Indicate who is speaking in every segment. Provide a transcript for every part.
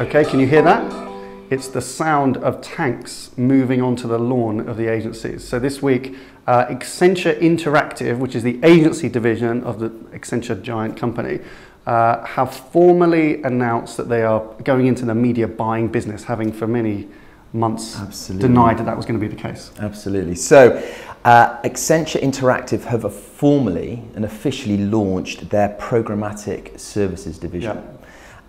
Speaker 1: Okay, can you hear that? It's the sound of tanks moving onto the lawn of the agencies. So this week, Accenture Interactive, which is the agency division of the Accenture giant company, have formally announced that they are going into the media buying business, having for many months denied that that was going to be the case.
Speaker 2: Absolutely. So Accenture Interactive have formally and officially launched their programmatic services division.
Speaker 1: Yeah.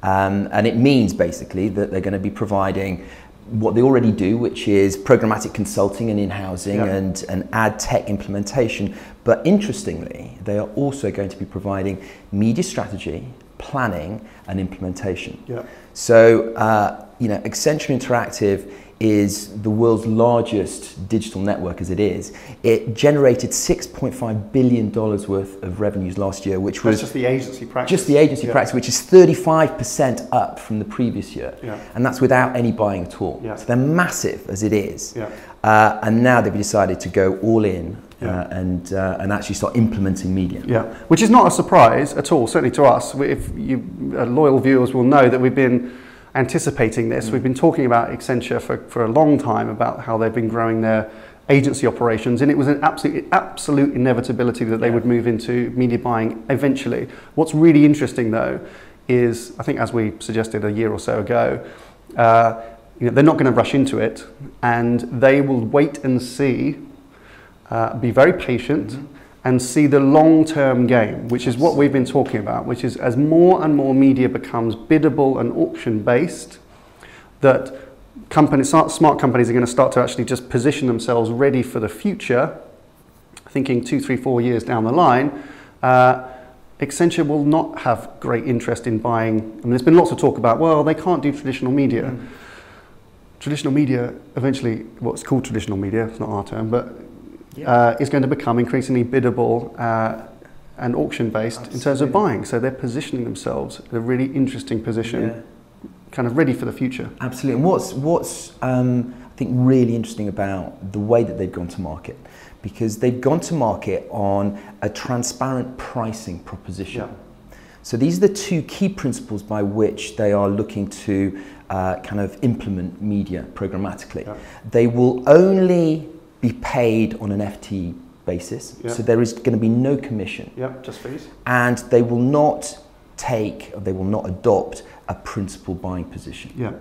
Speaker 2: And it means basically that they're going to be providing what they already do, which is programmatic consulting and in-housing and ad tech implementation. But interestingly, they are also going to be providing media strategy, planning and implementation.
Speaker 1: Yeah.
Speaker 2: So, Accenture Interactive is the world's largest digital network as it is. It generated $6.5 billion worth of revenues last year, which was
Speaker 1: just the agency practice.
Speaker 2: Just the agency practice, which is 35% up from the previous year.
Speaker 1: Yeah.
Speaker 2: And that's without any buying at all.
Speaker 1: Yeah.
Speaker 2: So they're massive as it is.
Speaker 1: Yeah.
Speaker 2: And now they've decided to go all in and actually start implementing media.
Speaker 1: Yeah, which is not a surprise at all, certainly to us. If you loyal viewers will know that we've been anticipating this. We've been talking about Accenture for a long time about how they've been growing their agency operations, and it was an absolute inevitability that they would move into media buying eventually. What's really interesting though is, I think as we suggested a year or so ago, they're not going to rush into it, and they will wait and see, be very patient, and see the long-term game, which is what we've been talking about, which is as more and more media becomes biddable and auction-based, that companies, smart companies are going to start to actually just position themselves ready for the future, thinking 2, 3, 4 years down the line. Accenture will not have great interest in buying. I mean, there's been lots of talk about, well, they can't do traditional media. Traditional media, eventually, what's called traditional media, it's not our term, but is going to become increasingly biddable and auction-based in terms of buying. So they're positioning themselves in a really interesting position, kind of ready for the future.
Speaker 2: Absolutely. And what's I think really interesting about the way that they've gone to market, because they've gone to market on a transparent pricing proposition. Yeah. So these are the two key principles by which they are looking to kind of implement media programmatically. Yeah. They will only be paid on an FTE basis, so there is going to be no commission.
Speaker 1: Just fees.
Speaker 2: And they will not adopt a principal buying position.
Speaker 1: Yeah,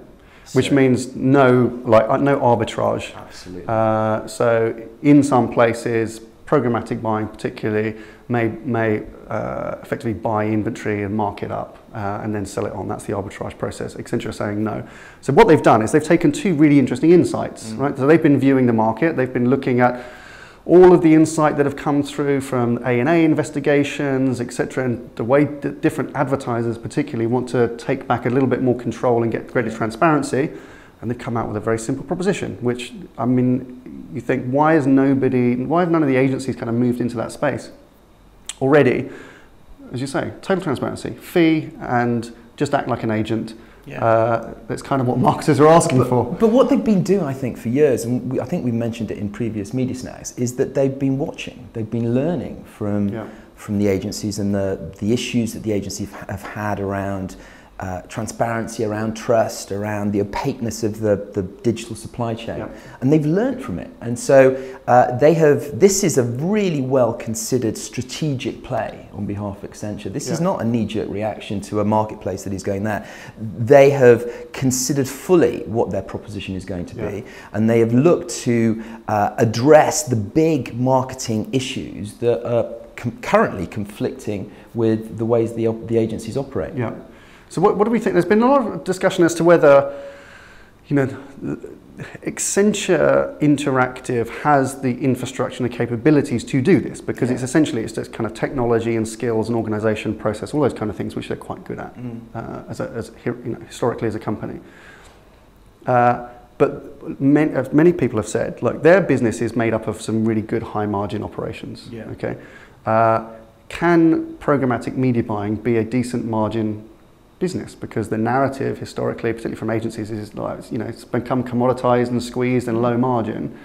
Speaker 1: which means no arbitrage.
Speaker 2: Absolutely.
Speaker 1: So in some places, programmatic buying particularly may effectively buy inventory and mark it up and then sell it on. That's the arbitrage process. Accenture are saying no. So what they've done is they've taken two really interesting insights, right? So they've been viewing the market, they've been looking at all of the insight that have come through from A&A investigations, etc., and the way that different advertisers particularly want to take back a little bit more control and get greater transparency, and they've come out with a very simple proposition, which, I mean, you think, why have none of the agencies kind of moved into that space already? As you say, total transparency, fee, and just act like an agent. That's kind of what marketers are asking for.
Speaker 2: But what they've been doing, I think, for years, and I think we mentioned it in previous Media Snacks, is that they've been watching, they've been learning from the agencies and the issues that the agencies have had around transparency, around trust, around the opaqueness of the digital supply chain. And they've learned from it. And so this is a really well considered strategic play on behalf of Accenture. This is not a knee-jerk reaction to a marketplace that is going there. They have considered fully what their proposition is going to be, and they have looked to address the big marketing issues that are currently conflicting with the ways the agencies operate.
Speaker 1: So what do we think? There's been a lot of discussion as to whether, Accenture Interactive has the infrastructure and the capabilities to do this, because it's just kind of technology and skills and organisation process, all those kind of things which they're quite good at historically as a company. But many people have said, look, their business is made up of some really good high margin operations. Okay, can programmatic media buying be a decent margin business? Because the narrative historically, particularly from agencies, is like, it's become commoditized and squeezed and low margin.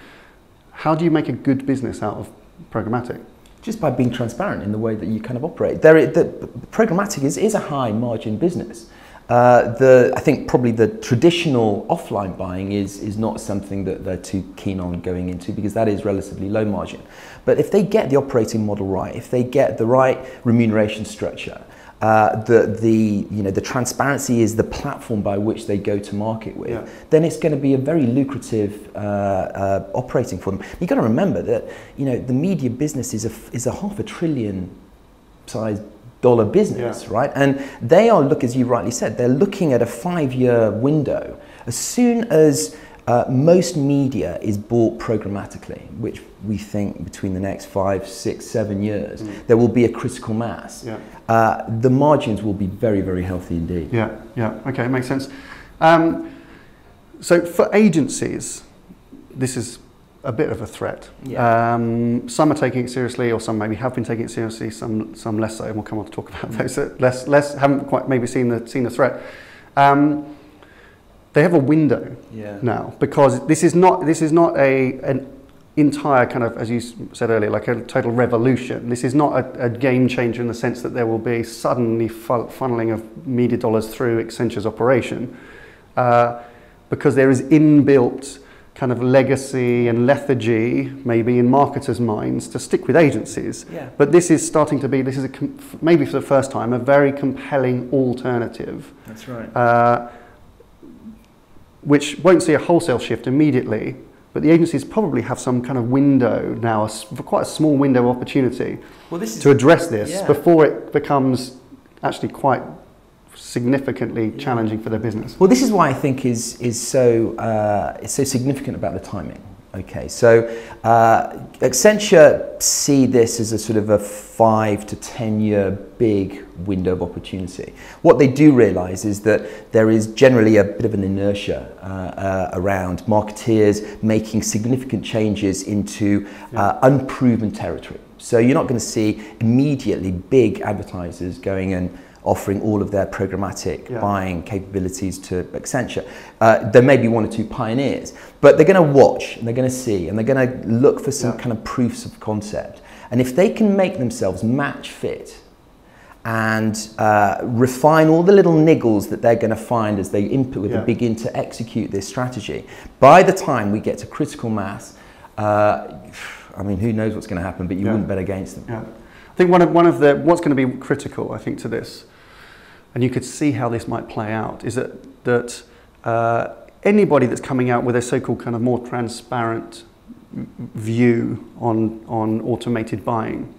Speaker 1: How do you make a good business out of programmatic?
Speaker 2: Just by being transparent in the way that you kind of operate. Programmatic is a high margin business. I think probably the traditional offline buying is not something that they're too keen on going into, because that is relatively low margin. But if they get the operating model right, if they get the right remuneration structure, the transparency is the platform by which they go to market with, then it's going to be a very lucrative operating for them. You've got to remember that the media business is a $500 billion size dollar business, right? And they are, as you rightly said, they're looking at a 5-year window. As soon as most media is bought programmatically, which we think between the next 5, 6, 7 years, there will be a critical mass. The margins will be very, very healthy indeed.
Speaker 1: Okay, makes sense. So for agencies, this is a bit of a threat. Some are taking it seriously, or some maybe have been taking it seriously, some less so, and we'll come on to talk about those that less haven't quite maybe seen the threat. They have a window now, because this is not an entire kind of, as you said earlier, like a total revolution. This is not a game changer in the sense that there will be suddenly funneling of media dollars through Accenture's operation, because there is inbuilt kind of legacy and lethargy maybe in marketers' minds to stick with agencies. But this is starting to be, maybe for the first time, a very compelling alternative.
Speaker 2: That's right.
Speaker 1: Which won't see a wholesale shift immediately, but the agencies probably have some kind of window now, quite a small window of opportunity to address this before it becomes actually quite significantly challenging for their business.
Speaker 2: Well, this is why I think is so significant about the timing. Okay, so Accenture see this as a sort of a 5 to 10 year big window of opportunity. What they do realise is that there is generally a bit of an inertia around marketeers making significant changes into unproven territory. So you're not going to see immediately big advertisers going and offering all of their programmatic buying capabilities to Accenture. There may be 1 or 2 pioneers, but they're going to watch and they're going to see and they're going to look for some kind of proofs of concept. And if they can make themselves match fit and refine all the little niggles that they're going to find as they begin to execute this strategy, by the time we get to critical mass, I mean, who knows what's going to happen, but you wouldn't bet against them.
Speaker 1: I think one of the what's going to be critical, I think, to this, and you could see how this might play out, is that anybody that's coming out with a so-called kind of more transparent view on automated buying,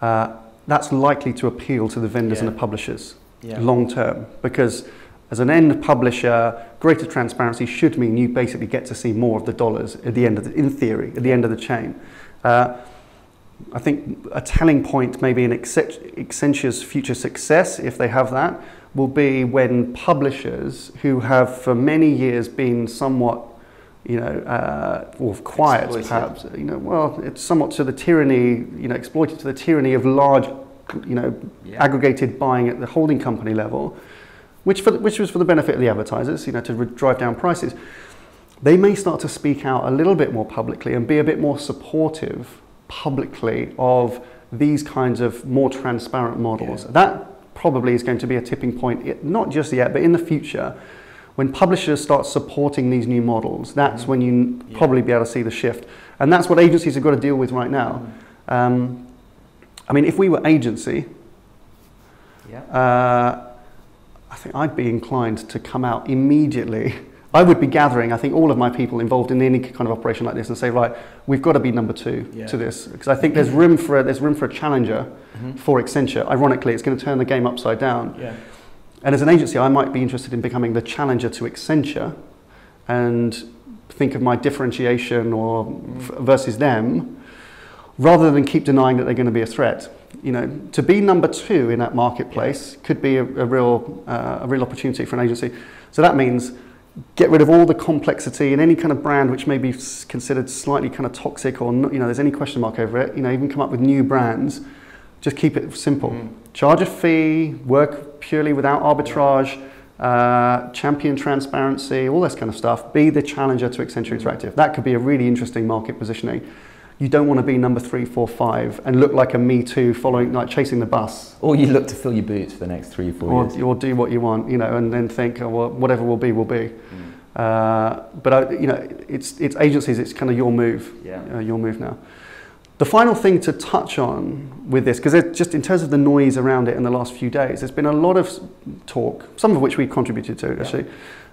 Speaker 1: that's likely to appeal to the vendors and the publishers long term, because as an end publisher, greater transparency should mean you basically get to see more of the dollars at the end of in theory, at the end of the chain. I think a telling point maybe in Accenture's future success, if they have that, will be when publishers who have for many years been somewhat, or quiet perhaps, it's somewhat to the tyranny, exploited to the tyranny of large, aggregated buying at the holding company level, which was for the benefit of the advertisers, to drive down prices. They may start to speak out a little bit more publicly and be a bit more supportive publicly of these kinds of more transparent models. That probably is going to be a tipping point, not just yet, but in the future. When publishers start supporting these new models, that's when you probably be able to see the shift. And that's what agencies have got to deal with right now. I mean, if we were agency, I think I'd be inclined to come out immediately. I would be gathering, I think, all of my people involved in any kind of operation like this and say, right, we've got to be number 2 to this, because I think there's room for a challenger for Accenture. Ironically, it's going to turn the game upside down. And as an agency, I might be interested in becoming the challenger to Accenture and think of my differentiation versus them, rather than keep denying that they're going to be a threat. To be number 2 in that marketplace could be a real opportunity for an agency. So that means get rid of all the complexity in any kind of brand which may be considered slightly kind of toxic, or there's any question mark over it. Even come up with new brands. Just keep it simple. Charge a fee, work purely without arbitrage, champion transparency, all this kind of stuff. Be the challenger to Accenture Interactive. That could be a really interesting market positioning. you don't want to be number 3, 4, 5 and look like a me too, following, like chasing the bus.
Speaker 2: Or you look to fill your boots for the next 3 or 4 years.
Speaker 1: Or do what you want, you know, and then think, oh, well, whatever will be, will be. But you know, it's agencies. It's kind of your move. Your move now. The final thing to touch on with this, because just in terms of the noise around it in the last few days, there's been a lot of talk, some of which we contributed to actually,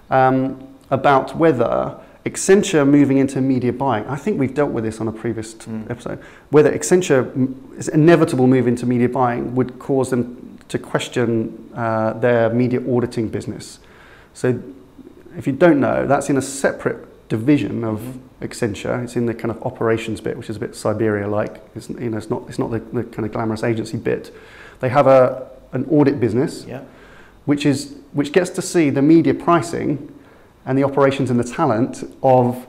Speaker 1: about whether Accenture moving into media buying. I think we've dealt with this on a previous episode. Whether Accenture's inevitable move into media buying would cause them to question their media auditing business. So, if you don't know, that's in a separate division of Accenture. It's in the kind of operations bit, which is a bit Siberia-like. It's, you know, it's not the kind of glamorous agency bit. They have an audit business, which gets to see the media pricing and the operations and the talent of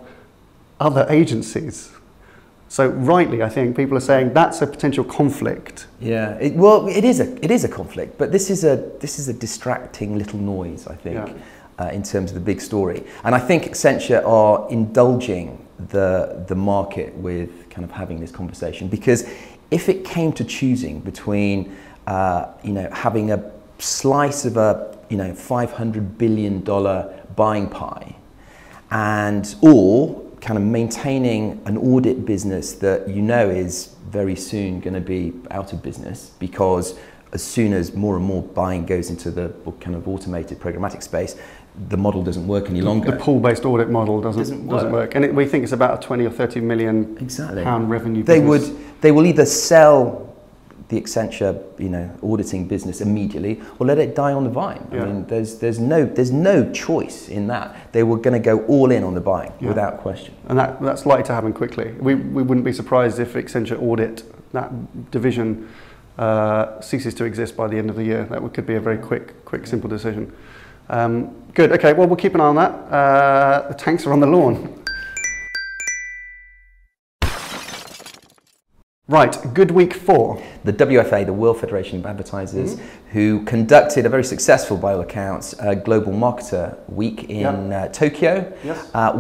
Speaker 1: other agencies. So rightly, I think people are saying that's a potential conflict.
Speaker 2: Yeah, it is a conflict, but this is a distracting little noise, I think. In terms of the big story. And I think Accenture are indulging the market with kind of having this conversation, because if it came to choosing between you know, having a slice of a, you know, $500 billion buying pie or kind of maintaining an audit business that you know is very soon going to be out of business, because as soon as more and more buying goes into the kind of automated programmatic space, the model doesn't work any longer.
Speaker 1: The pool-based audit model doesn't work. And we think it's about a 20 or 30 million pound revenue business.
Speaker 2: They will either sell the Accenture, you know, auditing business immediately, or let it die on the vine. I mean, there's no choice in that. They were going to go all in on the buying without question.
Speaker 1: And that's likely to happen quickly. We wouldn't be surprised if Accenture audit, that division, ceases to exist by the end of the year. That could be a very quick, simple decision. Good, okay, well, we'll keep an eye on that. The tanks are on the lawn. Right, good week 4.
Speaker 2: The WFA, the World Federation of Advertisers, who conducted a very successful, by all accounts, Global Marketer Week in Tokyo,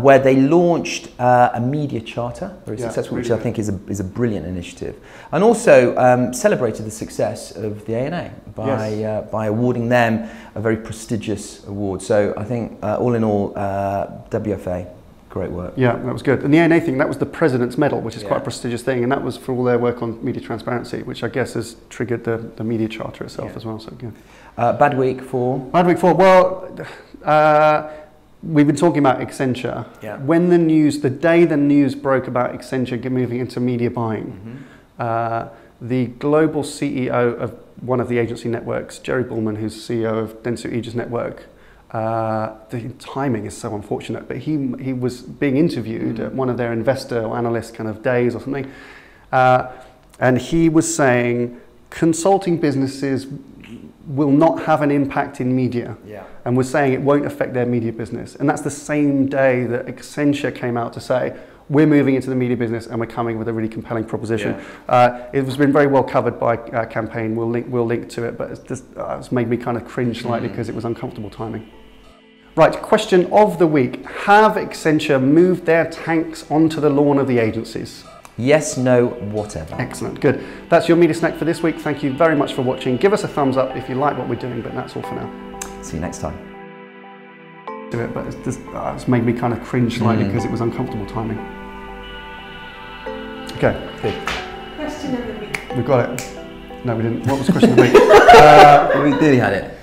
Speaker 2: where they launched a media charter, very successful, which I think is a brilliant initiative, and also celebrated the success of the ANA by awarding them a very prestigious award. So I think, all in all, WFA, great work. Yeah,
Speaker 1: that was good. And the ANA thing, that was the President's Medal, which is quite a prestigious thing, and that was for all their work on media transparency, which I guess has triggered the media charter itself as well. So good.
Speaker 2: Bad week 4.
Speaker 1: Bad week 4. Well, we've been talking about Accenture. When the day the news broke about Accenture moving into media buying, the global CEO of one of the agency networks, Jerry Buhlmann, who's CEO of Dentsu Aegis Network, the timing is so unfortunate, but he was being interviewed at one of their investor or analyst kind of days or something, and he was saying consulting businesses will not have an impact in media, and was saying it won't affect their media business. And that's the same day that Accenture came out to say, we're moving into the media business and we're coming with a really compelling proposition. It has been very well covered by Campaign. We'll link to it, but it's made me kind of cringe slightly because it was uncomfortable timing. Right, question of the week. Have Accenture moved their tanks onto the lawn of the agencies?
Speaker 2: Yes, no, whatever.
Speaker 1: Excellent, good. That's your media snack for this week. Thank you very much for watching. Give us a thumbs up if you like what we're doing, but that's all for now.
Speaker 2: See you next time.
Speaker 1: Do it, but it's made me kind of cringe slightly because it was uncomfortable timing. Okay, good.
Speaker 3: Question of the week.
Speaker 1: We got it. No, we didn't. What was question of the week?
Speaker 2: We nearly had it.